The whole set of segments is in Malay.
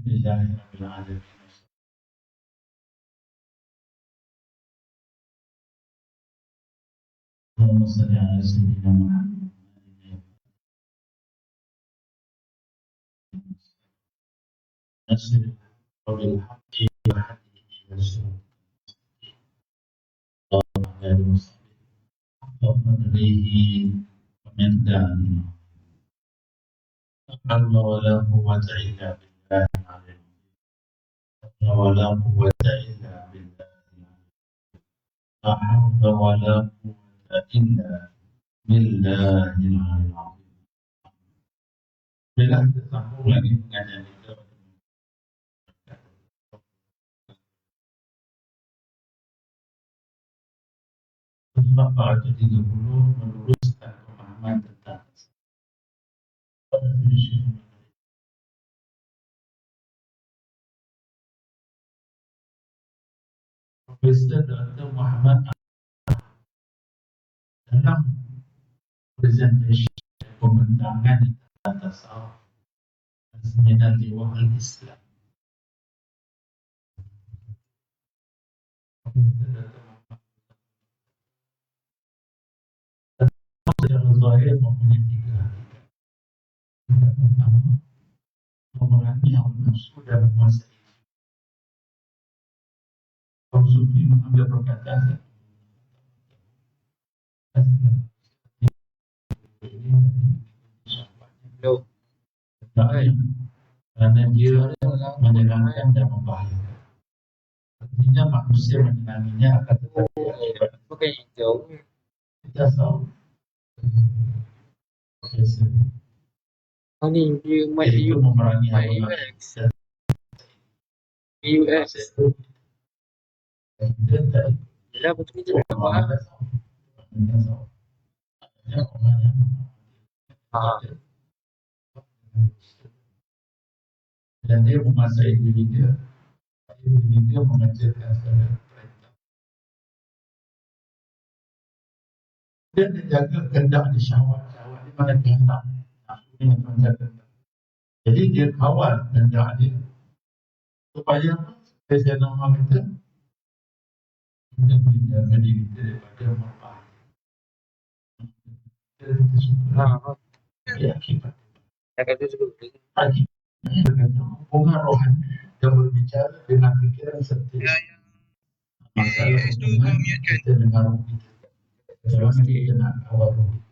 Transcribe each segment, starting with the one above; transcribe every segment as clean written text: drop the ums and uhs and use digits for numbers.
لله رب العالمين. اللهم صل على سيدنا محمد نصر وبالحق وحده وسلم اللهم وقدره ومقداره لا حول ولا قوة إلا بالله العلي العظيم ولا قوة إلا بالله لا حول ولا قوة إلا بالله العلي العظيم. Bila kita sambung lagi pengajian kita sebab 30 meluruskan pemahaman tentang Profesor Dr. Muhammad dalam presentation pembentangan tentang tasawuf dan seminar Dewan Islam. Profesor Dr. Muhammad secara zahir mempunyai 3 hakikat. Yang pertama, memerangi hawa nafsu dan menguasai. Kaum sufi mengambil perkataan karena dia menyenangkan dan membahayakan. Artinya manusia menyenanginya akan tetapi bukan yang jauh. kita tahu profesor Ni dia itu memerangi hawa nafsu dan US. dan tadi Bila betul kita nak faham. Dan dia menguasai diri dia mengecilkan segala perintah. Dan dia jaga kehendak di syahwat di mana kehendak. Ini menjaga. Jadi dia kawal kehendak dia supaya saya nama kita boleh jaga diri kita daripada merbahaya. Kita suka akibat. Dah kata sebelum ni. Hubungan rohani yang berbicara dengan fikiran seperti masalah hubungan kita dengan roh kita. Jangan kita nak kawal roh kita.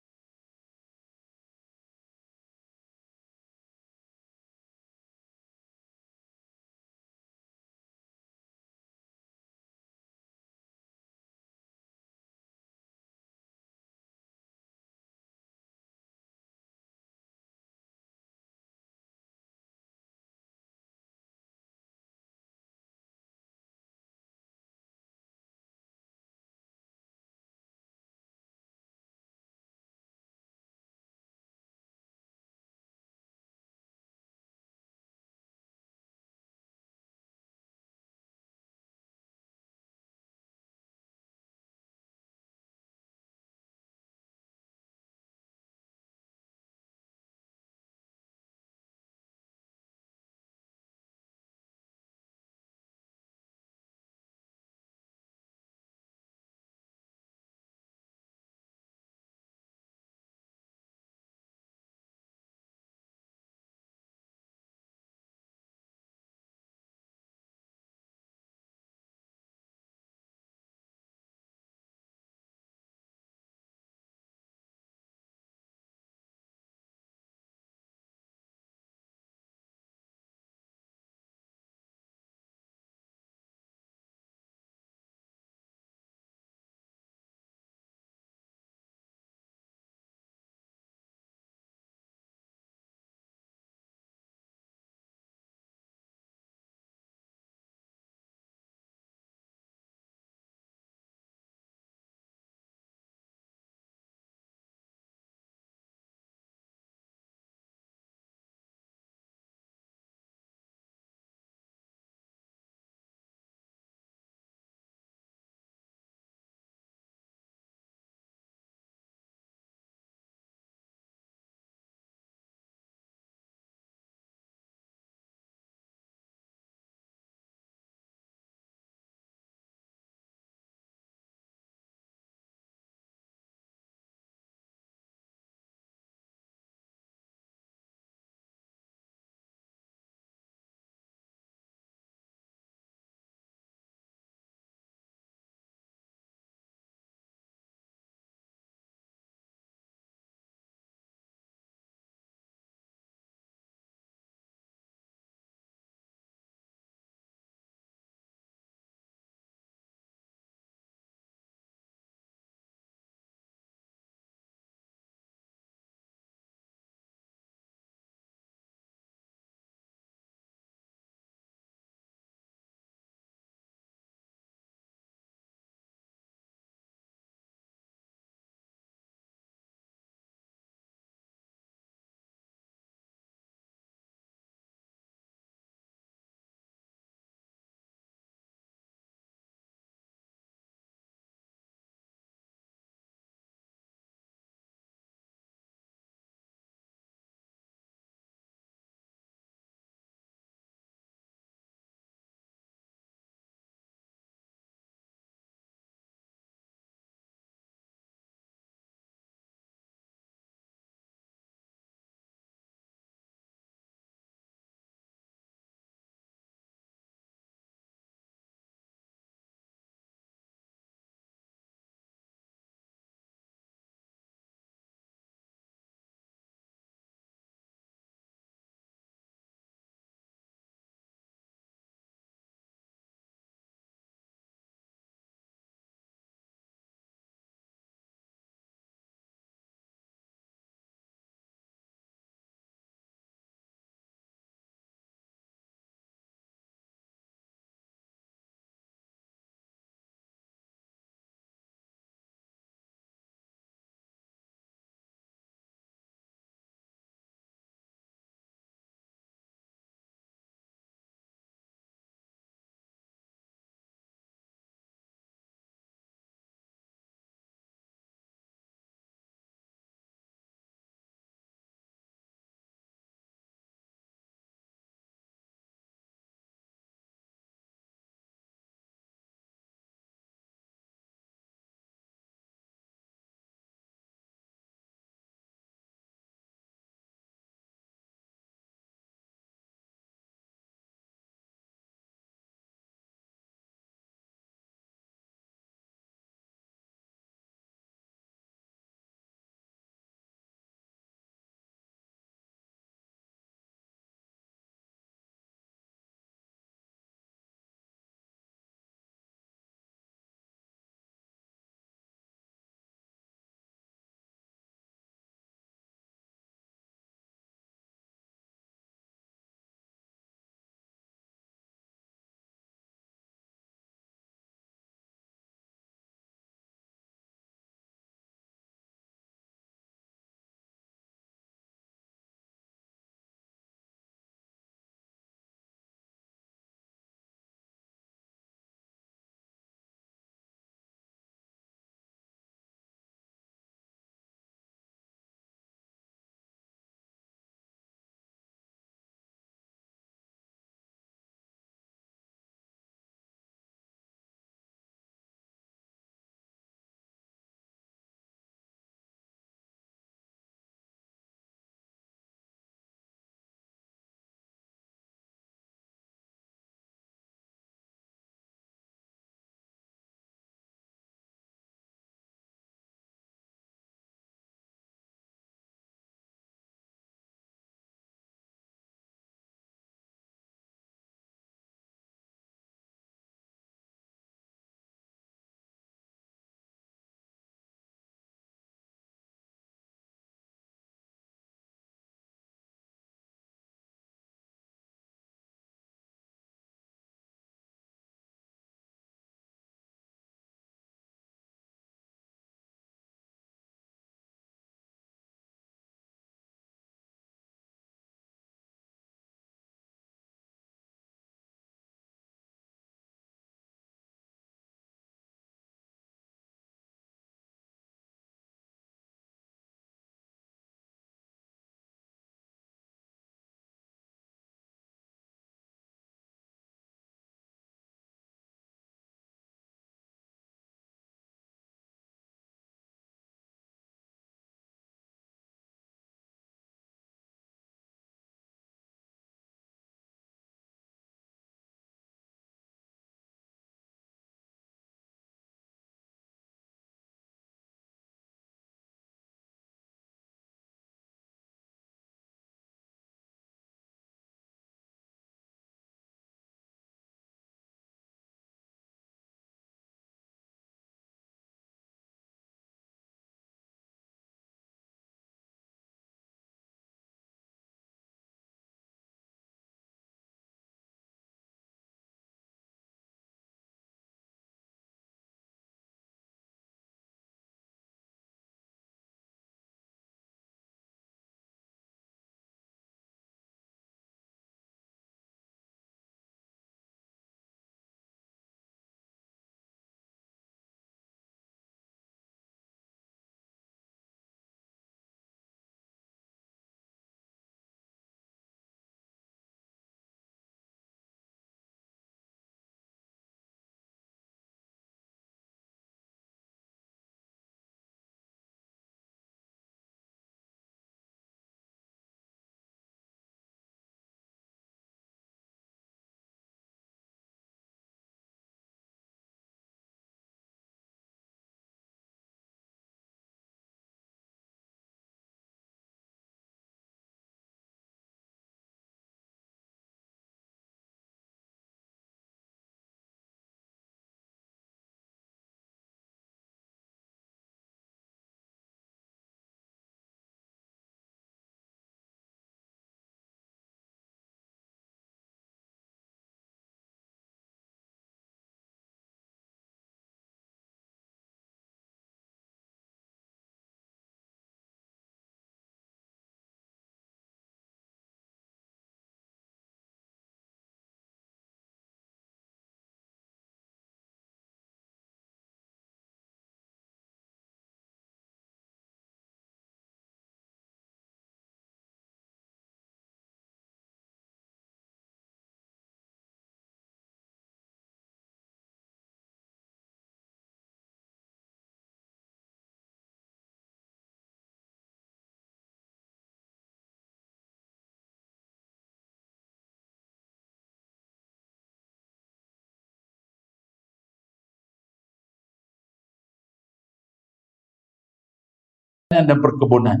dan perkebunan.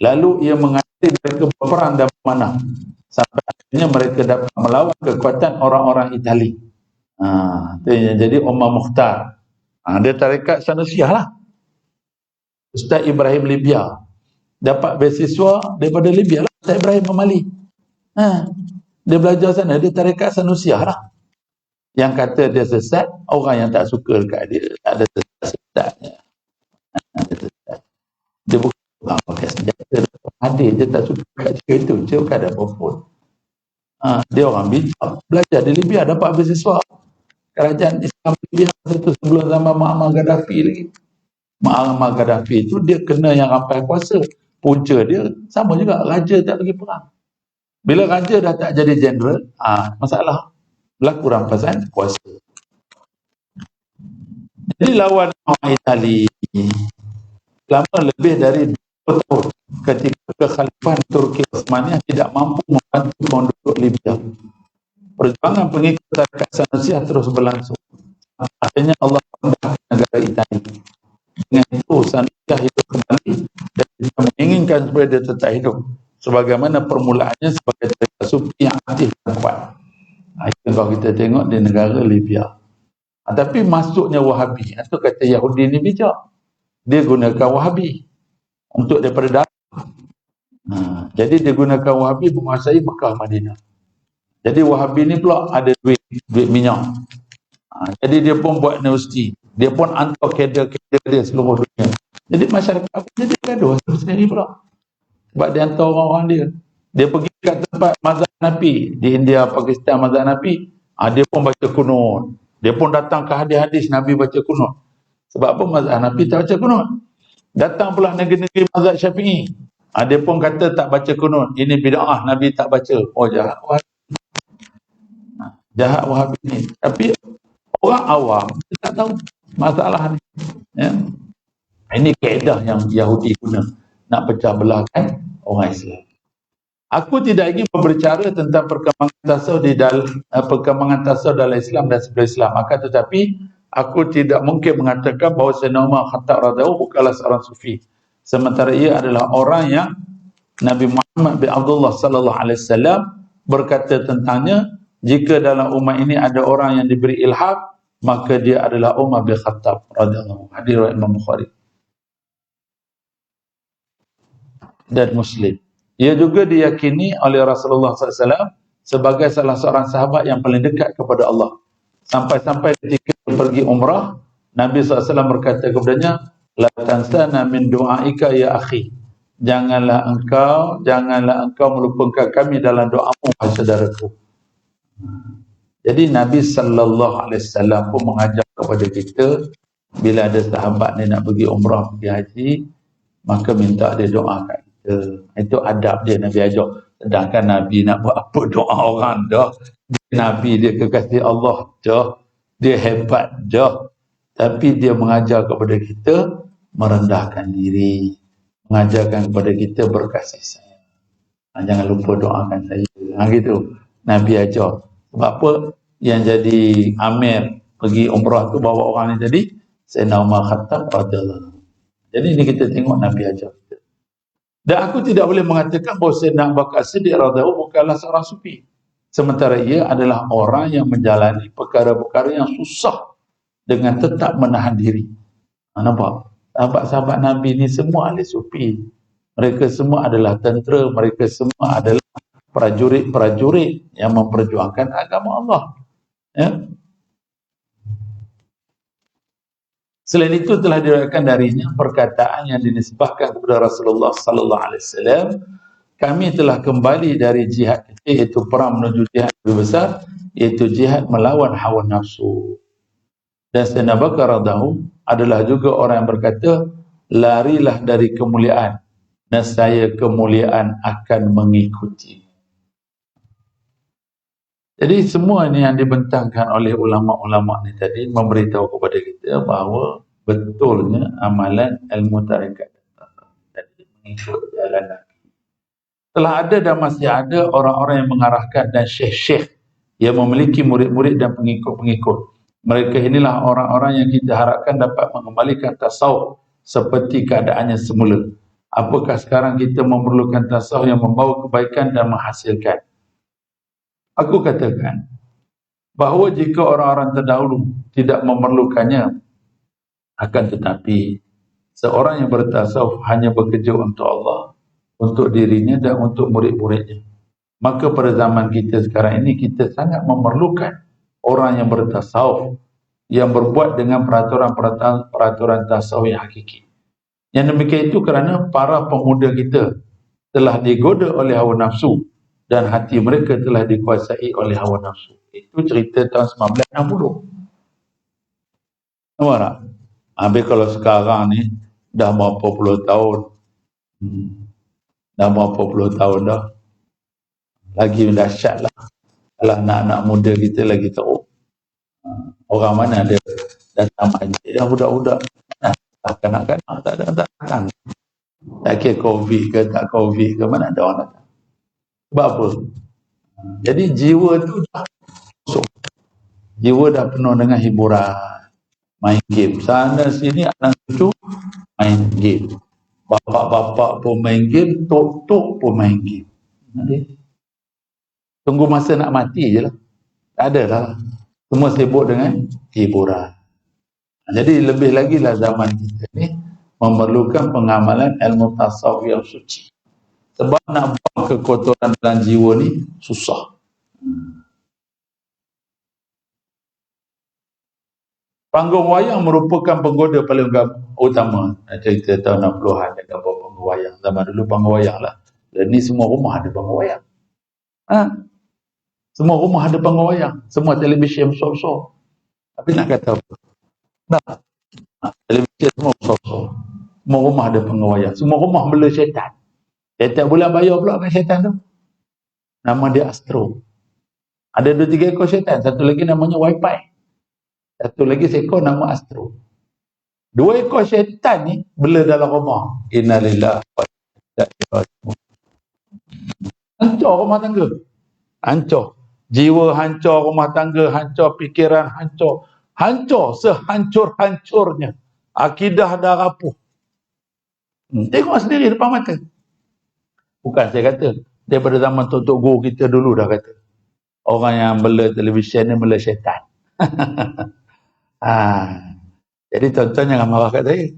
Lalu ia mengakhiri mereka berperang dan memanah sampai akhirnya mereka dapat melawan kekuatan orang-orang Itali. Jadi Umar Mukhtar. Dia tarekat Sanusiah lah. Ustaz Ibrahim Libya dapat beasiswa daripada Libya lah. Ustaz Ibrahim Mamali. Dia belajar sana, dia tarekat Sanusiah lah. Yang kata dia sesat, orang yang tak suka dekat dia. Tak ada sesat-sesatnya. Dia bukan pakai senjata. Hadir je tak suka kat cerita tu. Dia bukan ada apa pun. Dia orang bijak. Belajar di Libya dapat beasiswa. Kerajaan Islam Libya itu sebelum zaman Muammar Gaddafi lagi. Muammar Gaddafi itu dia kena yang rampai kuasa. Punca dia sama juga, raja tak pergi perang. Bila raja dah tak jadi jeneral, masalah. Berlaku rampasan kuasa. Jadi lawan orang Itali selama lebih dari 20 tahun ketika kekhalifahan Turki Osmaniyah tidak mampu membantu penduduk Libya. Perjuangan pengikut tarekat Sanusiah terus berlangsung. Akhirnya Allah mendahului negara Itali. Dengan itu Sanusiah hidup kembali dan kita menginginkan supaya dia tetap hidup sebagaimana permulaannya sebagai tarekat sufi yang aktif dan kuat. Itu kalau kita tengok di negara Libya. Tapi masuknya Wahabi, itu kata Yahudi ni bijak. Dia gunakan Wahabi untuk daripada dalam. Jadi dia gunakan Wahabi menguasai Mekah Madinah. Jadi Wahabi ni pula ada duit minyak. Jadi dia pun buat universiti. Dia pun hantar kader-kader dia seluruh dunia. Jadi masyarakat apa jadi gaduh sendiri pula. Sebab dia hantar orang-orang dia. Dia pergi kat tempat mazhab Hanafi di India, Pakistan, mazhab Hanafi. Dia pun baca kunut. Dia pun datang ke hadis-hadis Nabi baca kunut. Sebab apa mazhab Hanafi tak baca kunut? Datang pula negeri-negeri mazhab Syafi'i. Dia pun kata tak baca kunut. Ini bid'ah, Nabi tak baca. Oh, jahat Wahabi. Jahat Wahabi ni. Tapi orang awam tak tahu masalah ni. Ya. Ini kaedah yang Yahudi guna nak pecah belahkan orang Islam. Aku tidak ingin berbicara tentang perkembangan tasawuf dalam Islam dan sebelum Islam. Akan tetapi aku tidak mungkin mengatakan bahawa Sayyidina Umar Khattab radhiyallahu bukanlah seorang sufi. Sementara ia adalah orang yang Nabi Muhammad bin Abdullah sallallahu alaihi wasallam berkata tentangnya, jika dalam umat ini ada orang yang diberi ilham, maka dia adalah Umar bin Khattab radhiyallahu anhu. Hadis riwayat Imam Bukhari dan Muslim. Ia juga diyakini oleh Rasulullah SAW sebagai salah seorang sahabat yang paling dekat kepada Allah. Sampai-sampai ketika pergi umrah, Nabi SAW berkata kepadanya, la tansana min du'aika ya akhi. Janganlah engkau melupakan kami dalam doamu, wahai saudaraku. Jadi Nabi SAW pun mengajar kepada kita, bila ada sahabat ni nak pergi umrah, pergi haji, maka minta dia doa kat kita. Itu adab dia Nabi ajar. Sedangkan Nabi nak buat apa doa orang dah. Nabi dia kekasih Allah dah. Dia hebat dah. Tapi dia mengajar kepada kita merendahkan diri. Mengajarkan kepada kita berkasih sayang. Jangan lupa doakan saya. Gitu. Nabi ajar. Sebab apa? Yang jadi amir pergi umrah tu bawa orang ni tadi, Sayyidina Umar Khattab radhiyallahu. Jadi ini kita tengok Nabi ajar kita. Dan aku tidak boleh mengatakan bahawa Sayyidina Abu Bakar Siddiq radhiyallahu bukanlah seorang sufi. Sementara ia adalah orang yang menjalani perkara-perkara yang susah dengan tetap menahan diri. Nampak? Sahabat-sahabat Nabi ni semua ahli sufi. Mereka semua adalah tentera, mereka semua adalah prajurit-prajurit yang memperjuangkan agama Allah. Ya. Selain itu telah diriwayatkan darinya perkataan yang dinisbahkan kepada Rasulullah sallallahu alaihi wasallam, kami telah kembali dari jihad kecil, iaitu perang menuju jihad lebih besar, iaitu jihad melawan hawa nafsu. Dan Sayyidina Abu Bakar radhiyallahu adalah juga orang yang berkata, larilah dari kemuliaan, dan saya kemuliaan akan mengikuti. Jadi semua ini yang dibentangkan oleh ulama-ulama ni tadi memberitahu kepada kita bahawa betulnya amalan ilmu tarekat dan mengikut jalan Nabi. Telah ada dan masih ada orang-orang yang mengarahkan dan syekh-syekh yang memiliki murid-murid dan pengikut-pengikut. Mereka inilah orang-orang yang kita harapkan dapat mengembalikan tasawuf seperti keadaannya semula. Apakah sekarang kita memerlukan tasawuf yang membawa kebaikan dan menghasilkan? Aku katakan bahawa jika orang-orang terdahulu tidak memerlukannya, akan tetapi seorang yang bertasawuf hanya bekerja untuk Allah, untuk dirinya dan untuk murid-muridnya. Maka pada zaman kita sekarang ini, kita sangat memerlukan orang yang bertasawuf, yang berbuat dengan peraturan tasawuf yang hakiki. Yang demikian itu kerana para pemuda kita telah digoda oleh hawa nafsu dan hati mereka telah dikuasai oleh hawa nafsu. Itu cerita tahun 1960. Nampak tak? Habis kalau sekarang ni dah berapa puluh tahun. Dah berapa puluh tahun dah. Lagi dahsyat lah. Kalau anak-anak muda kita lagi teruk. Orang mana ada datang majlis dah budak-budak. Kanak-kanak tak datang. Tak kira COVID ke tak COVID ke, mana ada orang datang. Sebab apa? Jadi jiwa tu dah kosong. Jiwa dah penuh dengan hiburan, main game. Sana sini anak cucu main game. Bapak-bapak pun main game, tok-tok pun main game. Jadi, tunggu masa nak mati je lah. Tak ada lah. Semua sibuk dengan hiburan. Jadi lebih lagi lah zaman kita ni memerlukan pengamalan ilmu tasawuf yang suci. Sebab nak buang kekotoran dalam jiwa ni susah. Panggung wayang merupakan penggoda paling utama. Cerita tahun 60-an ada panggung wayang. Zaman dulu panggung wayang lah. Dan ni semua rumah ada panggung wayang. Semua rumah ada panggung wayang. Semua televisyen besar-besar. Tapi nak kata apa? Nah, televisyen semua besar-besar. Semua rumah ada panggung wayang. Semua rumah bela syaitan. Syaitan bulan bayar pula kan syaitan tu. Nama dia Astro. Ada 2-3 ekor syaitan. Satu lagi namanya Wi-Fi. Satu lagi seekor nama Astro. 2 ekor syaitan ni bela dalam rumah. Innalillahi wa inna ilaihi raji'un. Hancur rumah tangga. Hancur. Jiwa hancur, rumah tangga hancur, fikiran hancur. Hancur sehancur-hancurnya. Akidah dah rapuh. Tengok sendiri depan mata. Bukan saya kata. Daripada zaman Tok Guru kita dulu dah kata. Orang yang bela televisyen ni bela syaitan. Jadi tuan-tuan jangan marah kat saya.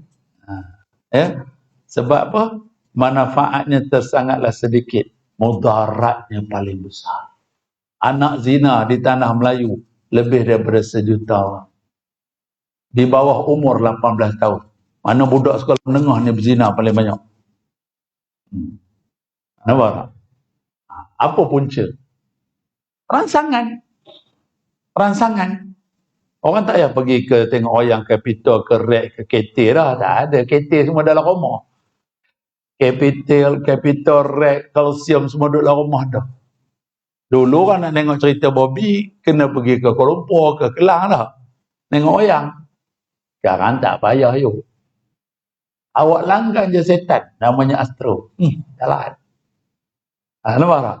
Ya? Sebab apa? Manfaatnya tersangatlah sedikit. Mudaratnya paling besar. Anak zina di tanah Melayu lebih daripada 1 juta orang. Di bawah umur 18 tahun. Mana budak sekolah menengah ni berzina paling banyak. Nampak tak? Apa punca? Rangsangan. Orang tak payah pergi ke tengok wayang Capitol, ke Rek, ke KT dah. Tak ada. KT semua dalam rumah. Capitol, Rek, Kalsium semua duduk dalam rumah dah. Dulu kan nak tengok cerita Bobby, kena pergi ke Kuala Lumpur, ke Kelang dah. Tengok wayang. Sekarang tak payah yuk. Awak langgan je setan, namanya Astro. Salah. Nampak tak?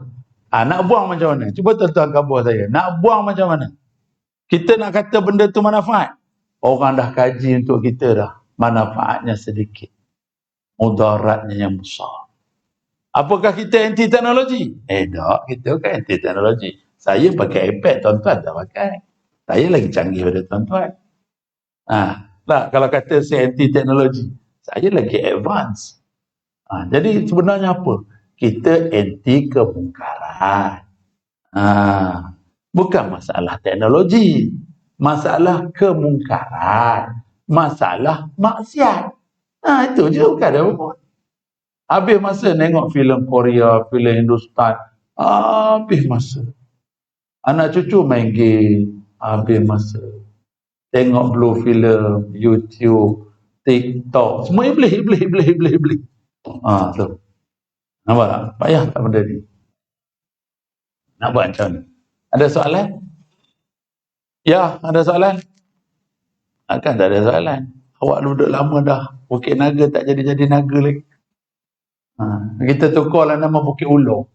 Nak buang macam mana? Cuba tuan-tuan khabar saya. Nak buang macam mana? Kita nak kata benda tu manfaat. Orang dah kaji untuk kita dah. Manfaatnya sedikit. Mudaratnya yang besar. Apakah kita anti teknologi? Tak, kita kan anti teknologi. Saya pakai iPad, tuan-tuan tak pakai. Saya lagi canggih pada tuan-tuan. Kalau kata saya anti teknologi, saya lagi advance. Jadi sebenarnya apa? Kita anti kemungkaran. Bukan masalah teknologi. Masalah kemungkaran. Masalah maksiat. Itu je, bukan ada apa-apa. Habis masa tengok filem Korea, filem Hindustan. Habis masa. Anak cucu main game. Habis masa. Tengok blue film, YouTube, TikTok. Semua iblis. Tu. Nampak tak? Payah tak benda ni? Nak buat macam ni? Ada soalan? Ya, ada soalan? Kan tak ada soalan. Awak duduk lama dah. Bukit Naga tak jadi-jadi naga lagi. Kita tukarlah nama Bukit Ular.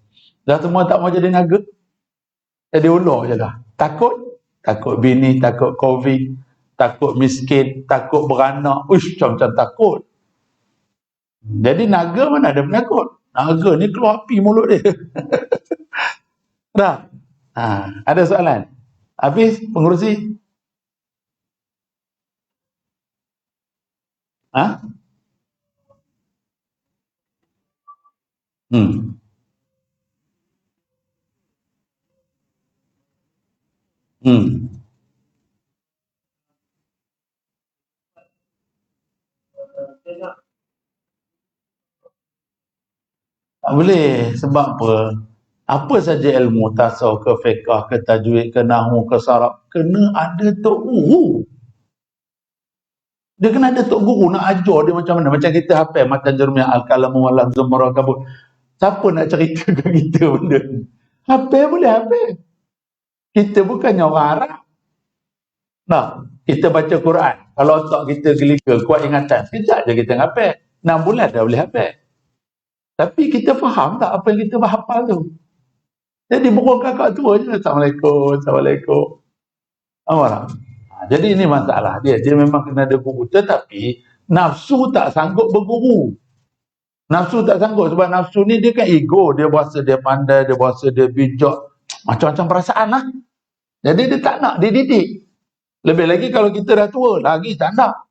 Dah semua tak mau jadi naga. Jadi ular je dah. Takut bini, takut COVID, takut miskin, takut beranak. Macam-macam takut. Jadi naga mana ada penakut? Naga ni keluar api mulut dia. Dah. Ada soalan? Habis pengurusi? Ha? Hmm. Hmm. Tak boleh. Sebab apa? Apa saja ilmu tasawuf ke fiqh ke tajwid ke nahwu ke saraf kena ada tok guru. Dia kena ada tok guru nak ajar dia macam mana. Macam kita hafal matan jurmiyah al-kalamu wal zumra kabut. Siapa nak cerita ke kita benda ni? Hafal boleh hafal. Kita bukannya orang Arab. Nah, kita baca Quran. Kalau otak kita geliga, kuat ingatan, sekejap je kita hafal. 6 bulan dah boleh hafal. Tapi kita faham tak apa yang kita hafal tu? Jadi burung kakak tua je. Assalamualaikum, Assalamualaikum. Amarah. Jadi ini masalah dia. Dia memang kena ada guru. Tetapi nafsu tak sanggup berguru. Nafsu tak sanggup. Sebab nafsu ni dia kan ego. Dia berasa dia pandai. Dia berasa dia bijak. Macam-macam perasaan lah. Jadi dia tak nak dididik. Lebih lagi kalau kita dah tua. Lagi tak nak.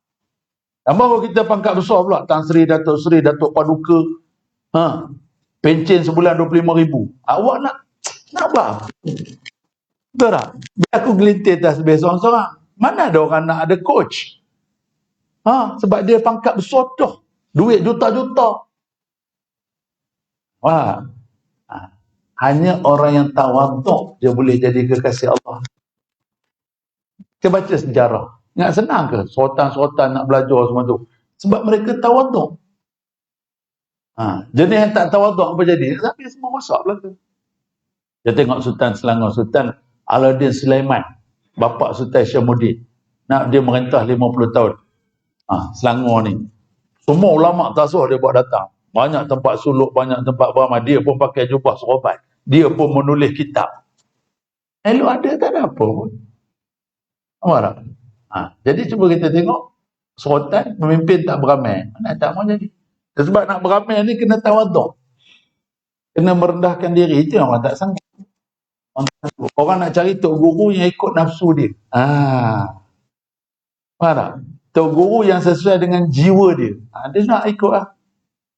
Tambah kalau kita pangkat besar pula. Tan Sri, Datuk Sri, Datuk Paduka. Pencen sebulan 25,000. Awak nak apa? Betul tak? Biar aku gelintir tasbih seorang-seorang. Mana ada orang nak ada coach? Sebab dia pangkat besar dah. Duit juta-juta. Hanya orang yang tawaduk dia boleh jadi kekasih Allah. Kita baca sejarah. Ingat senang ke? Sultan-sultan nak belajar semua tu. Sebab mereka tawaduk. Jenis yang tak tawaduk apa jadi? Tapi semua masak belakang. Dia tengok Sultan Selangor, Sultan Alauddin Sulaiman, bapa Sultan Syamuddin. Dia merintah 50 tahun. Selangor ni. Semua ulama tasawuf dia buat datang. Banyak tempat suluk, banyak tempat beramal. Dia pun pakai jubah serobat. Dia pun menulis kitab. Elok ada tak ada apa pun. Amarah. Jadi cuba kita tengok Sultan memimpin tak beramai. Mana tak mau jadi. Sebab nak beramai ni kena tawaduk. Kena merendahkan diri. Itu orang tak sanggup. Orang nak cari tok guru yang ikut nafsu dia. Faham tak? Tok guru yang sesuai dengan jiwa dia. Dia nak ikut lah.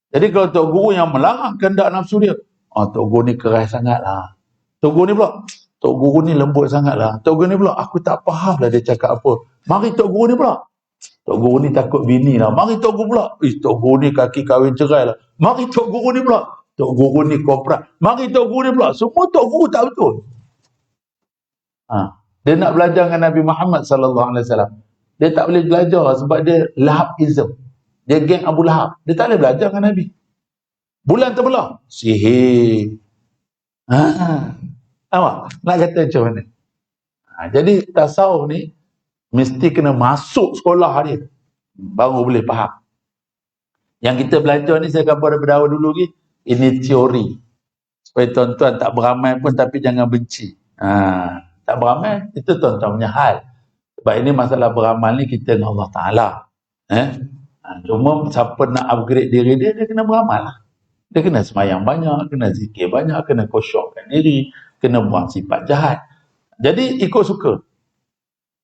Jadi kalau tok guru yang melarang kehendak nafsu dia. Tok guru ni keras sangat lah. Tok guru ni pula. Tok guru ni lembut sangat lah. Tok guru ni pula. Aku tak faham lah dia cakap apa. Mari tok guru ni pula. Tok guru ni takut bini lah. Mari tok guru pula. Tok guru ni kaki kahwin cerai lah. Mari tok guru ni pula. Tok guru ni korporat. Mari tok guru ni pula. Semua tok guru tak betul. Dia nak belajar dengan Nabi Muhammad SAW. Dia tak boleh belajar sebab dia Lahabism. Dia geng Abu Lahab. Dia tak boleh belajar dengan Nabi. Bulan terbelah. Sihir. Awak nak kata macam mana? Jadi tasawuf ni mesti kena masuk sekolah dia. Baru boleh faham. Yang kita belajar ni saya gambar daripada awal dulu lagi. Ini teori. Supaya tuan-tuan tak beramal pun tapi jangan benci. Tak beramal, itu tuan-tuan punya hal. Sebab ini masalah beramal ni kita dengan Allah Ta'ala. Cuma siapa nak upgrade diri dia, dia kena beramal lah. Dia kena semayang banyak, kena zikir banyak, kena kosyokkan diri, kena buang sifat jahat. Jadi ikut suka.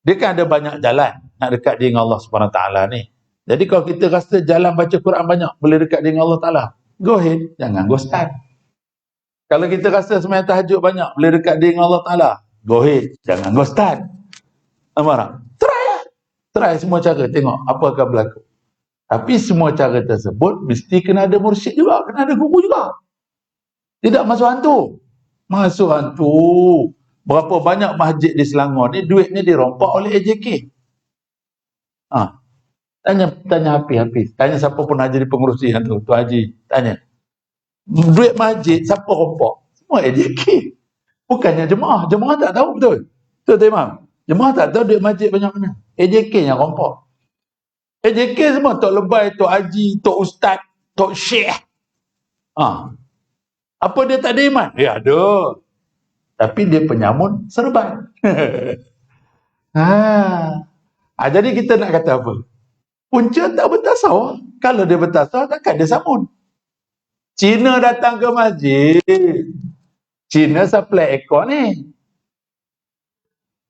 Dia kan ada banyak jalan nak dekat dengan Allah Subhanahu Ta'ala ni. Jadi kalau kita rasa jalan baca Quran banyak, boleh dekat dengan Allah Ta'ala, go ahead, jangan go start. Kalau kita rasa semayang tahajud banyak, boleh dekat dengan Allah Ta'ala, go ahead, jangan go start. Amarah. Try lah. Try semua cara, tengok apa akan berlaku. Tapi semua cara tersebut mesti kena ada mursyid juga, kena ada guru juga. Tidak masuk hantu. Masuk hantu. Berapa banyak masjid di Selangor ni duitnya dirompak oleh AJK. Tanya Hafiz. Tanya siapa pun haji di pengurusi hantu, tu haji. Tanya. Duit masjid siapa rompak? Semua AJK. Bukannya jemaah. Jemaah tak tahu betul. Betul tak Imam? Jemaah tak tahu duit masjid banyak mana. AJK yang rompak. AJK semua Tok Lebay, Tok Haji, Tok Ustaz, Tok Syekh. Apa dia tak ada iman? Ya ada. Tapi dia penyamun serban. Jadi kita nak kata apa? Punca tak bertasawuf. Kalau dia bertasawuf, takkan dia samun. Cina datang ke masjid. Cina supply aircon ni.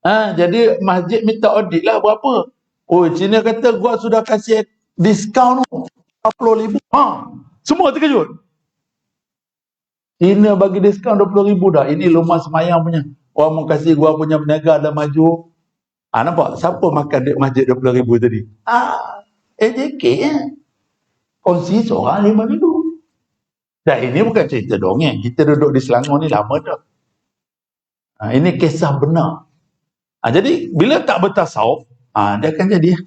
Jadi masjid minta audit lah berapa. Oh, Cina kata gua sudah kasih diskaun tu 40,000. Semua terkejut. Cina bagi diskaun 20,000 dah. Ini rumah semayang punya. Orang mau kasih gua punya berniaga dah maju. Nampak? Siapa makan duit masjid 20,000 tadi? AJK ya. Kongsi seorang 5,000. Dan ini bukan cerita dongeng. Kita duduk di Selangor ni lama dah. Ini kisah benar. Jadi bila tak bertasawuf, dia akan jadi.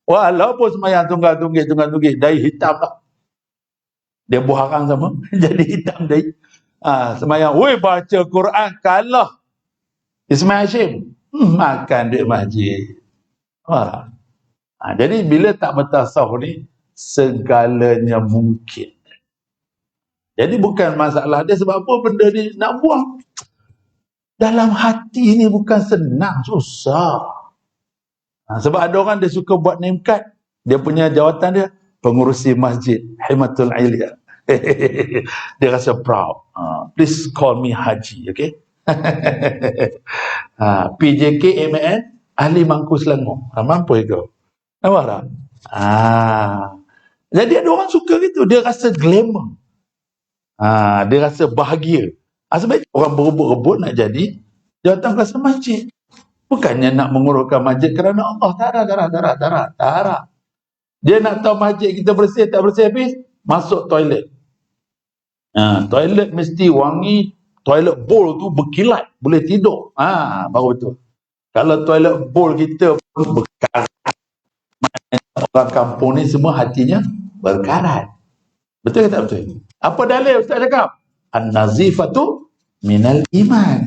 Walaupun semayang tunggal-tunggik, dai hitam lah. Dia buharang sama, jadi hitam dai. Semayang, woi baca Quran, kalah Ismail Hashim, makan duit masjid. Jadi bila tak bertasawuf ni, segalanya mungkin. Jadi bukan masalah dia sebab apa benda ni nak buang. Dalam hati ni bukan senang, susah. Sebab ada orang dia suka buat name card, dia punya jawatan dia pengurusi masjid Himatul Ilya. Dia rasa proud. Please call me Haji, okay? PJK MAN ahli Mangku Selangor. Mampu ke? Nampak tak? Jadi ada orang suka gitu, dia rasa glamour. Dia rasa bahagia. Sebab itu orang berebut-rebut nak jadi jawatan kuasa masjid. Bukannya nak menguruskan masjid kerana Allah. Tak. Dia nak tahu masjid kita bersih tak bersih habis, masuk toilet. Toilet mesti wangi, toilet bowl tu berkilat, boleh tidur. Baru betul. Kalau toilet bowl kita berkarat, orang kampung ni semua hatinya berkarat. Betul ke tak betul? Apa dalil Ustaz cakap? An-nazifatu minal iman.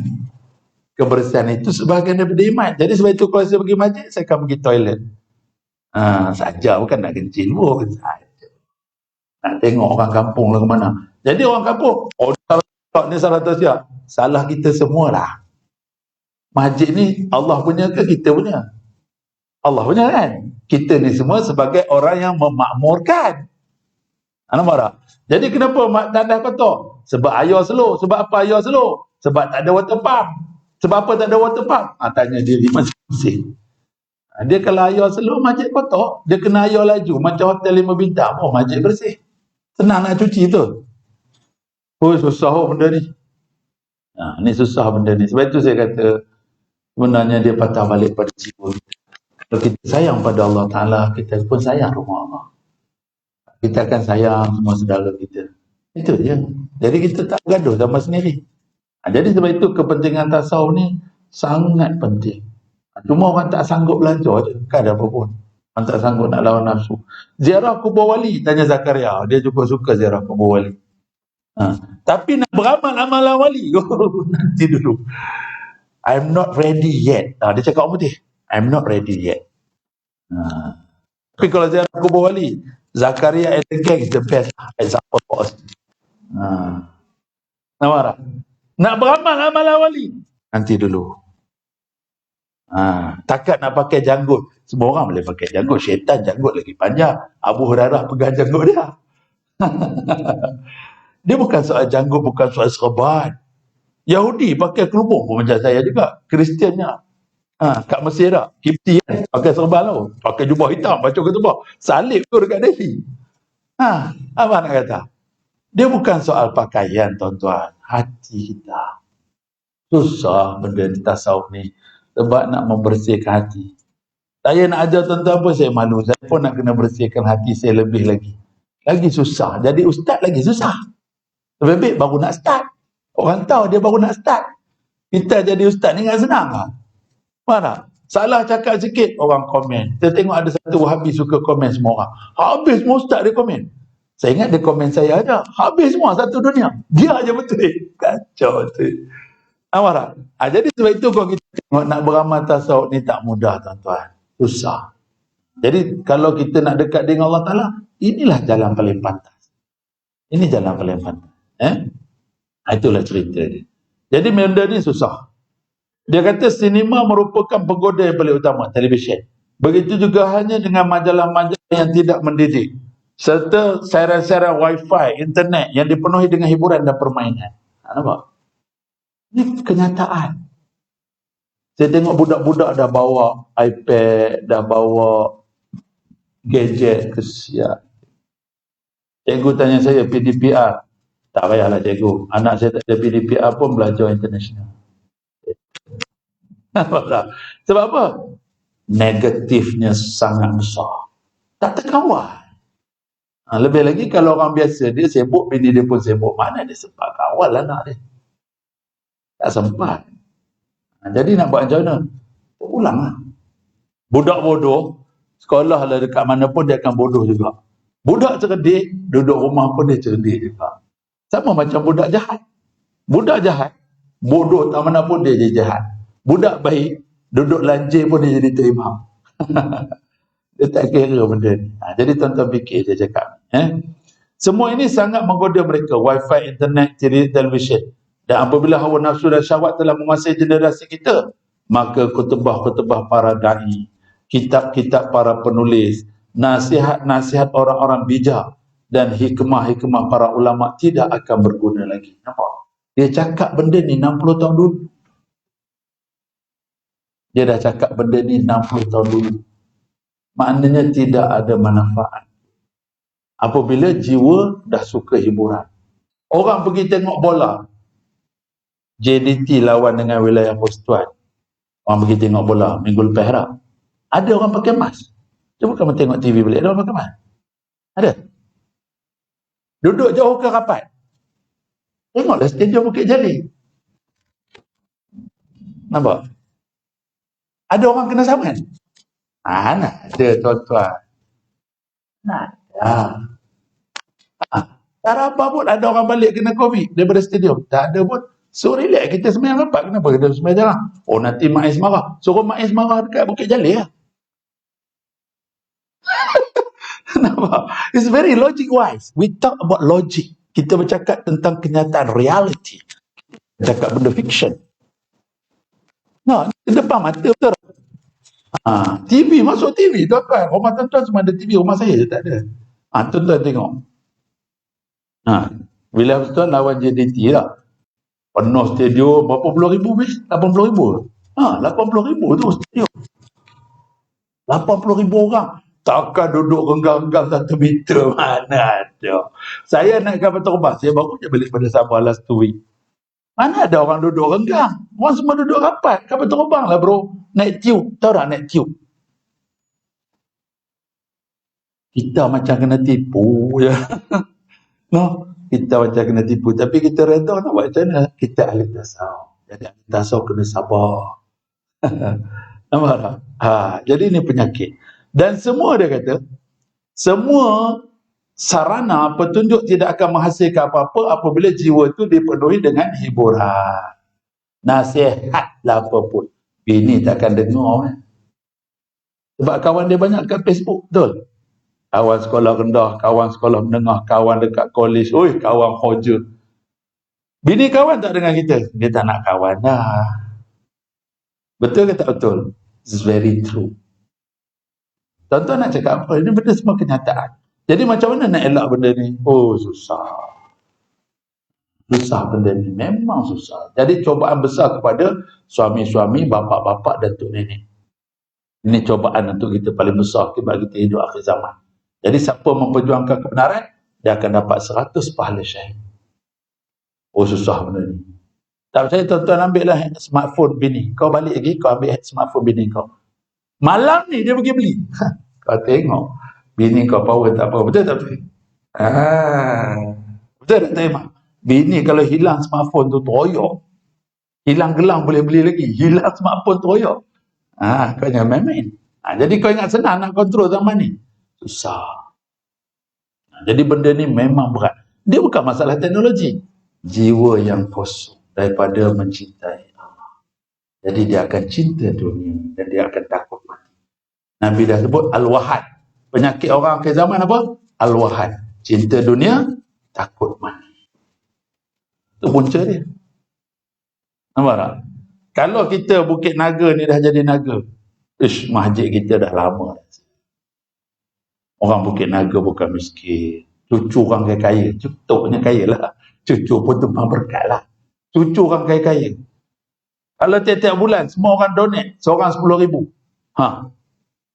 Kebersihan itu sebahagian daripada iman. Jadi sebab itu kalau saya pergi masjid, saya akan pergi toilet. Saja, bukan nak kencing pun. Saja. Nak tengok orang kampung lah ke mana. Jadi orang kampung, ni salah tausiah. Salah kita semualah. Masjid ni Allah punya ke kita punya? Allah punya kan? Kita ni semua sebagai orang yang memakmurkan. Nampak tak? Jadi kenapa tandas kotor? Sebab air slow. Sebab apa air slow? Sebab tak ada water pump. Sebab apa tak ada water pump? Tanya dia di masjid. Dia kalau air slow, masjid kotor. Dia kena air laju. Macam hotel 5 bintang. Masjid bersih. Senang nak cuci tu. Susah benda ni. Ni susah benda ni. Sebab itu saya kata, sebenarnya dia patah balik pada jiwa kita. Kalau kita sayang pada Allah Ta'ala, kita pun sayang rumah Allah. Kita akan sayang semua saudara kita. Itu je. Jadi kita tak gaduh sama sendiri. Jadi sebab itu kepentingan tasawuf ni sangat penting. Cuma orang tak sanggup belajar je. Kan ada apa pun. Orang tak sanggup nak lawan nafsu. Ziarah kubur wali, tanya Zakaria. Dia juga suka ziarah kubur wali. Tapi nak beramal amalan wali. Nanti dulu. I'm not ready yet. Dia cakap apa putih? I'm not ready yet. Tapi kalau ziarah kubur wali, Zakaria and the gang is the best example for us. Nampak tak? Nak beramal amalan wali, nanti dulu. Takat nak pakai janggut. Semua orang boleh pakai janggut. Syaitan janggut lagi panjang. Abu Hurairah pegang janggut dia. Dia bukan soal janggut, bukan soal serban. Yahudi pakai kerudung pun macam saya juga. Kristiannya. Kat Mesir tak? Kipti kan? Pakai serban tu. Pakai jubah hitam, baca ketubah. Salib tu dekat Delhi. Apa nak kata? Dia bukan soal pakaian, tuan-tuan. Hati kita. Susah benda di tasawuf ni. Sebab nak membersihkan hati. Saya nak ajar tuan-tuan pun saya malu. Saya pun nak kena bersihkan hati saya lebih lagi. Lagi susah. Jadi ustaz lagi susah. Lebih baik baru nak start. Orang tahu dia baru nak start. Kita jadi ustaz ni kan senang lah. Mana? Salah cakap sikit, orang komen. Kita tengok ada satu Wahabi suka komen semua orang. Habis semua ustaz dia komen. Saya ingat dia komen saya aja. Habis semua satu dunia. Dia aja betul. Kacau tu. Nampak tak? Jadi sebab itu kalau kita tengok nak beramal tasawuf ni tak mudah tuan-tuan. Susah. Jadi kalau kita nak dekat dengan Allah Ta'ala, inilah jalan paling pantas. Ini jalan paling pantas. Itulah cerita dia. Jadi benda ni susah. Dia kata sinema merupakan penggoda yang paling utama, televisyen. Begitu juga hanya dengan majalah-majalah yang tidak mendidik, serta siaran-siaran wifi, internet yang dipenuhi dengan hiburan dan permainan. Nampak? Ini kenyataan. Saya tengok budak-budak dah bawa iPad, dah bawa gadget, kesian. Cikgu tanya saya, PDPR. Tak payahlah cikgu. Anak saya tak ada PDPR pun belajar international. Sebab apa? Negatifnya sangat besar. Tak terkawal. Lebih lagi kalau orang biasa, dia sibuk, bini dia pun sibuk. Mana dia sempat kawal anak dia? Tak sempat. Jadi nak buat macam mana? Ulanglah. Budak bodoh, sekolah lah dekat mana pun dia akan bodoh juga. Budak cerdik, duduk rumah pun dia cerdik juga. Sama macam budak jahat. Budak jahat, bodoh tak mana pun dia jadi jahat. Budak baik, duduk lanjir pun dia jadi terimam. Dia tak kira benda ni. Jadi tuan-tuan fikir dia cakap. Semua ini sangat menggoda mereka. Wifi, internet, televisyen. Dan apabila hawa nafsu dan syahwat telah menguasai generasi kita, maka kutubah-kutubah para da'i, kitab-kitab para penulis, nasihat-nasihat orang-orang bijak, dan hikmah-hikmah para ulama tidak akan berguna lagi. Nampak? Dia cakap benda ni 60 tahun dulu. Dia dah cakap benda ni 60 tahun dulu. Maknanya tidak ada manfaat. Apabila jiwa dah suka hiburan. Orang pergi tengok bola, JDT lawan dengan wilayah Persekutuan. Orang pergi tengok bola minggu lepas harap. Ada orang pakai mask. Cuba kamu tengok TV balik, ada orang pakai mask? Ada? Duduk jauh ke rapat? Tengoklah stadium Bukit Jalil. Nampak? Ada orang kena saman? Nak ada tuan-tuan. Nak ada. Tak ada apa pun, ada orang balik kena COVID daripada stadium. Tak ada pun. So relax, kita sembahyang rapat. Kenapa kita sembahyang jarang? Oh nanti Mak Ais marah. Suruh Mak Ais marah dekat Bukit Jalil lah. Nampak? It's very logic wise. We talk about logic. Kita bercakap tentang kenyataan, reality. Cakap benda fiction. Di depan mata betul. TV, masuk TV tuan-tuan. Rumah tuan-tuan semua ada TV, rumah saya je tak ada. Tuan-tuan tengok. Bila tuan lawan JDT lah. Penuh stadium, berapa puluh ribu bis? 80 ribu. 80 ribu tu stadium. 80 ribu orang. Takkan duduk renggang-renggang 1 meter. Mana ada. Saya naik kapal terbang, saya baru je balik pada Sabah last 2 week. Mana ada orang duduk renggang? Orang semua duduk rapat. Kapal terbang lah bro. Naik tube. Tahu tak naik tube? Kita macam kena tipu je. No, kita macam kena tipu. Tapi kita redha nak buat macam mana? Kita ahli tasawuf. Jadi ahli tasawuf kena sabar. Nampak tak? Jadi ini penyakit. Dan semua dia kata, semua sarana petunjuk tidak akan menghasilkan apa-apa apabila jiwa itu dipenuhi dengan hiburan. Nasihatlah apa pun. Bini takkan dengar. Sebab kawan dia banyak kat Facebook, betul? Kawan sekolah rendah, kawan sekolah menengah, kawan dekat college, kawan hoja. Bini kawan tak dengan kita? Dia tak nak kawan dah. Betul ke tak betul? It's very true. Tuan-tuan nak cakap apa? Ini benda semua kenyataan. Jadi macam mana nak elak benda ni? Susah. Susah benda ni. Memang susah. Jadi cobaan besar kepada suami-suami, bapa-bapa dan tok nenek. Ini cobaan untuk kita paling besar sebab kita hidup akhir zaman. Jadi siapa memperjuangkan kebenaran, dia akan dapat 100 pahala syahid. Susah benda ni. Tak percaya tuan-tuan ambil lah smartphone bini. Kau balik lagi, kau ambil smartphone bini kau. Malam ni dia pergi beli. Kau tengok. Bini kau power tak power. Betul tak betul? Betul tak terima? Bini kalau hilang smartphone tu teroyok. Hilang gelang boleh beli lagi. Hilang smartphone teroyok. Kau jangan main-main. Jadi kau ingat senang nak kontrol zaman ni? Susah. Jadi benda ni memang berat. Dia bukan masalah teknologi. Jiwa yang kosong daripada mencintai Allah. Jadi dia akan cinta dunia dan dia akan takut mati. Nabi dah sebut al-wahad. Penyakit orang akhir zaman apa? Al-wahad. Cinta dunia, takut mati. Itu punca dia. Nampak tak? Kalau kita Bukit Naga ni dah jadi naga, masjid kita dah lama. Orang Bukit Naga bukan miskin. Cucu orang kaya-kaya. Cutuknya kaya lah. Cucu pun tumpang berkat lah. Cucu orang kaya-kaya. Kalau tiap-tiap bulan semua orang donate seorang 10,000.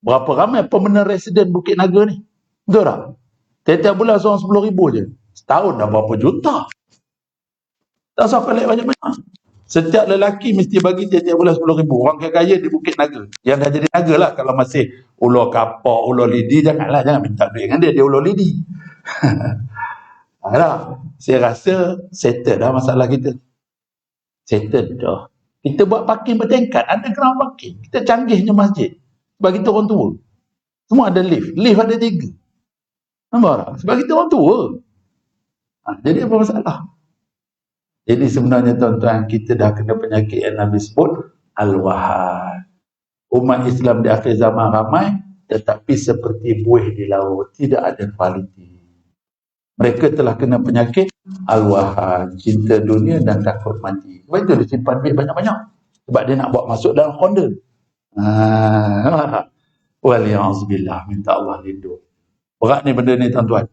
Berapa ramai pemenang residen Bukit Naga ni? Betul tak? Tiap-tiap bulan seorang 10,000 je. Setahun dah berapa juta. Tak usah pelik banyak-banyak. Setiap lelaki mesti bagi tiap-tiap bulan 10,000. Orang kaya-kaya di Bukit Naga. Yang dah jadi naga lah. Kalau masih ulur kapak, ulur lidi, janganlah. Jangan minta duit dengan dia. Dia ulur lidi. Saya rasa settle dah masalah kita. Settle dah. Kita buat parking bertingkat. Underground parking. Kita canggihnya masjid. Sebab kita orang tua. Semua ada lift. Lift ada 3. Nampak tak? Sebab kita orang tua. Jadi apa masalah? Jadi sebenarnya tuan-tuan, kita dah kena penyakit yang Nabi sebut, Al-Wahad. Umat Islam di akhir zaman ramai, tetapi seperti buih di laut, tidak ada kualiti. Mereka telah kena penyakit Al-Wahad, cinta dunia dan takut mati. Sebab itu dia simpan duit banyak-banyak. Sebab dia nak buat masuk dalam Honda. Waliyahzubillah, minta Allah lindung. Berat ni benda ni tuan-tuan.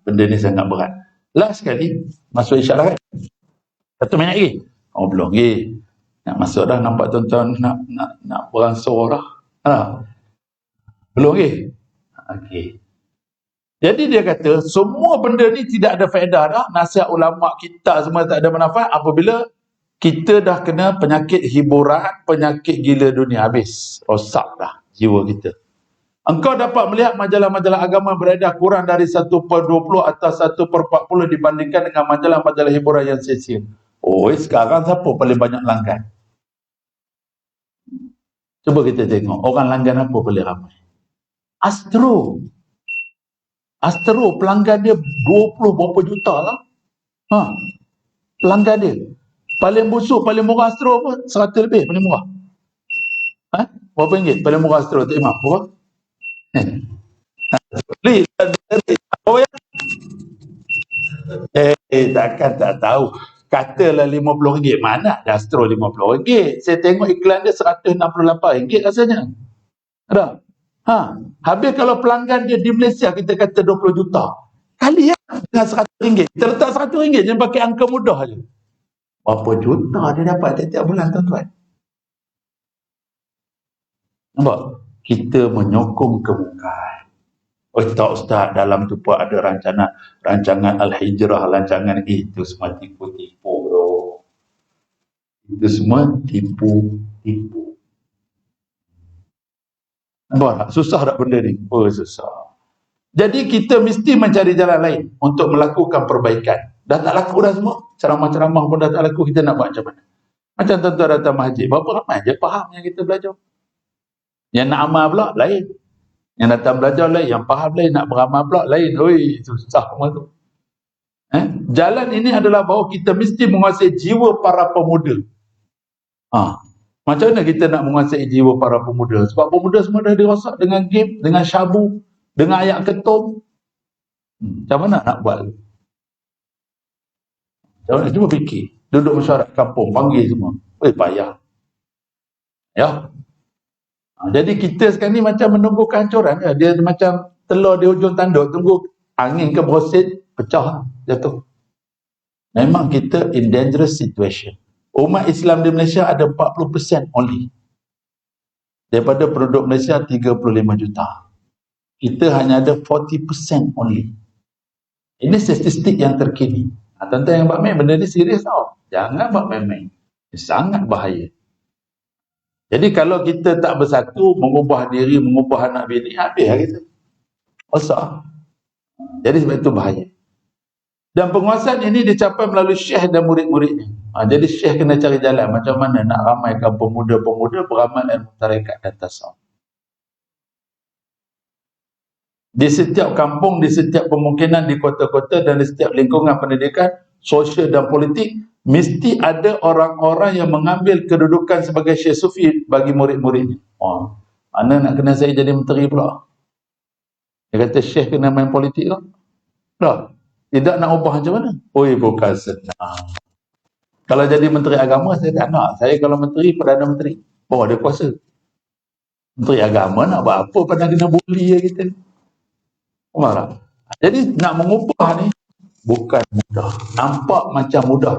Benda ni sangat berat. Last sekali, masuk isyarat kan? 1 minit lagi. Oh, belum lagi. Nak masuk dah, nampak tuan-tuan nak beransur dah. Belum lagi. Okey. Jadi dia kata, semua benda ni tidak ada faedah dah. Nasihat ulama kita semua tak ada manfaat apabila kita dah kena penyakit hiburan, penyakit gila dunia. Habis. Rosak dah jiwa kita. Engkau dapat melihat majalah-majalah agama beredar kurang dari 1/20 atau 1/40 dibandingkan dengan majalah-majalah hiburan yang sia-sia. Sekarang siapa paling banyak langgan? Cuba kita tengok. Orang langgan apa paling ramai? Astro. Astro pelanggan dia 20 berapa juta lah. Pelanggan dia. Paling busuk, paling murah Astro apa? 100 lebih paling murah. Berapa ringgit? Paling murah Astro. Tak ingat. Berapa? Beli. Apa ya? Takkan tak tahu. Katalah RM50. Mana ada Astro RM50? Saya tengok iklan dia RM168 rasanya. Ada? Habis kalau pelanggan dia di Malaysia kita kata 20 juta. Kali ya dengan RM100. Kita letak RM100 je pakai angka mudah je. Berapa juta dia dapat tiap-tiap bulan tuan-tuan? Nampak? Kita menyokong kemungkaran. Tak Ustaz, dalam tu pun ada rancangan Al-Hijrah, rancangan itu semua tipu-tipu bro. Itu semua tipu-tipu. Nampak tak? Susah tak benda ni? Susah. Jadi kita mesti mencari jalan lain untuk melakukan perbaikan. Dah tak laku dah semua. Ceramah-ceramah pun dah tak laku, kita nak buat macam mana? Macam tuan-tuan datang masjid, berapa ramai je faham yang kita belajar. Yang nak amal pula lain. Yang datang belajar lain, yang faham lain, nak beramal pula lain. Susah semua tu. Jalan ini adalah bahawa kita mesti menguasai jiwa para pemuda. Macam mana kita nak menguasai jiwa para pemuda? Sebab pemuda semua dah dirosak dengan game, dengan syabu, dengan ayat ketum. Macam mana nak buat? Macam mana? Cuba fikir. Duduk masyarakat kampung, panggil semua. Payah. Ya. Jadi kita sekarang ni macam menunggu kehancuran. Dia macam telur di hujung tanduk, tunggu angin ke brosit, pecah, jatuh. Memang kita in dangerous situation. Umat Islam di Malaysia ada 40% only. Daripada penduduk Malaysia 35 juta. Kita hanya ada 40% only. Ini statistik yang terkini. Tuan-tuan yang buat main, benda ni serius tau. Jangan buat main-main. Sangat bahaya. Jadi kalau kita tak bersatu, mengubah diri, mengubah anak bini, habis lah kita. Rosak. Jadi sebab itu bahaya. Dan penguasaan ini dicapai melalui syekh dan murid-muridnya. Jadi syekh kena cari jalan macam mana nak ramaikan pemuda-pemuda beramal ilmu tarekat dan tasawuf. Di setiap kampung, di setiap pemukiman, di kota-kota dan di setiap lingkungan pendidikan, sosial dan politik, mesti ada orang-orang yang mengambil kedudukan sebagai syekh sufi bagi murid-muridnya. Mana nak kena saya jadi menteri pula? Dia kata syekh kena main politik lah. Tidak nak ubah macam mana? Bukan senang. Kalau jadi menteri agama, saya tak nak. Saya kalau menteri, Perdana Menteri. Dia kuasa. Menteri agama nak buat apa? Padahal kena bully ya kita. Faham? Jadi nak mengubah ni bukan mudah. Nampak macam mudah.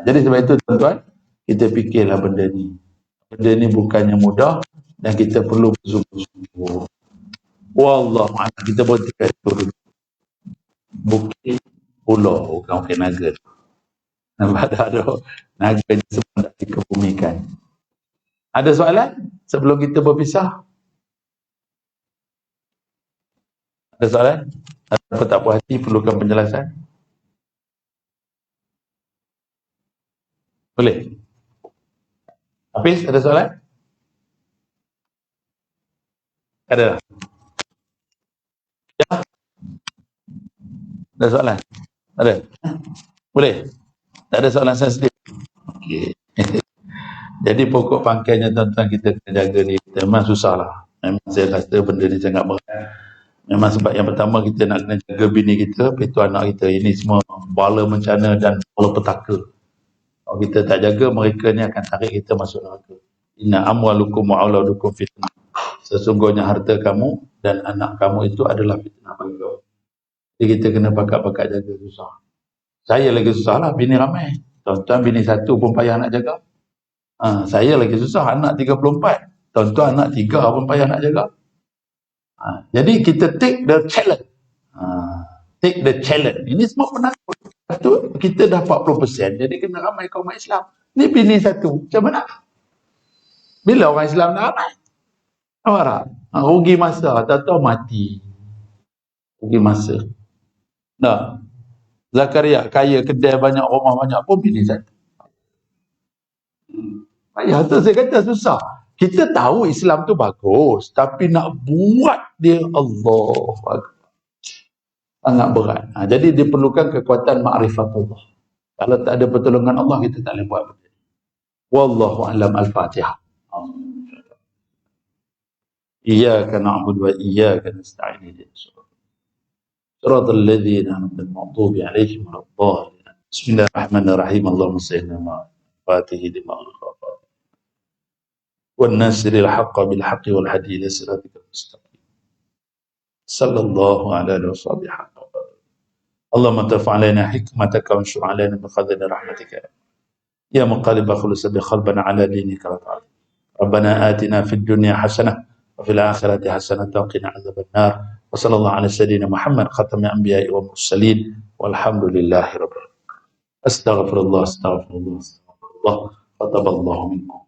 Jadi sebab itu tuan-tuan, kita fikirlah benda ni. Benda ni bukannya mudah dan kita perlu bersungguh-sungguh. Wallahualam, kita berhenti kat itu dulu. Bukit pulau, bukan bukit naga. Nampak tak ada naga ni semua tak dikebumikan. Ada soalan sebelum kita berpisah? Ada soalan? Apa tak puas hati perlukan penjelasan? Boleh? Hafiz, ada soalan? Ada? Ya? Ada soalan? Ada? Boleh? Tak ada soalan sensitif? Okey. Jadi pokok pangkalnya tuan-tuan kita kena jaga ni. Memang susah lah. Memang saya rasa benda ni sangat berat. Memang sebab yang pertama kita nak kena jaga bini kita, itu anak kita. Ini semua bala bencana dan bala petaka. Kalau kita tak jaga, mereka ni akan tarik kita masuk neraka. Inna amwalukum wa auladukum fitnah. Sesungguhnya harta kamu dan anak kamu itu adalah fitnah bagi kau. Jadi kita kena pakat-pakat jaga, susah. Saya lagi susah lah, bini ramai. Tuan-tuan bini satu pun payah nak jaga. Saya lagi susah, anak 34. Tuan-tuan anak 3 pun payah nak jaga. Jadi kita take the challenge. Take the challenge. Ini semua penakut. Satu, kita dah 40%. Jadi kena ramai kaum Islam. Ni bini satu. Macam mana? Bila orang Islam nak ramai? Nampak? Rugi masa. Tak tahu mati. Rugi masa. Nah, Zakaria kaya, kedai banyak, rumah banyak pun bini satu. Payah tu saya kata susah. Kita tahu Islam tu bagus, tapi nak buat dia Allah sangat berat. Jadi diperlukan kekuatan ma'rifatullah. Kalau tak ada pertolongan Allah, kita tak boleh buat benda. Wallahu a'lam. Al-Fatihah. Iyyaka na'budu wa iyyaka nasta'in. Shiratal ladzina an'amta 'alaihim waladdallin. Bismillahirrahmanirrahim. Allahumma salli ala Fatihih lima والناصر الحق بالحق والهدي إلى صراطك المستقيم صلى الله على وصحبه حق. اللهم ترفع علينا حكمتك وانشر علينا من خزائن رحمتك يا مقلب قلوب بقلبنا على دينك وطاعتك. ربنا آتنا في الدنيا حسنة وفي الآخرة حسنة وقنا عذاب النار. وصلى الله على سيدنا محمد خاتم الأنبياء والمرسلين والحمد لله رب العالمين. أستغفر الله أستغفر الله أستغفر الله. تقبل الله منكم.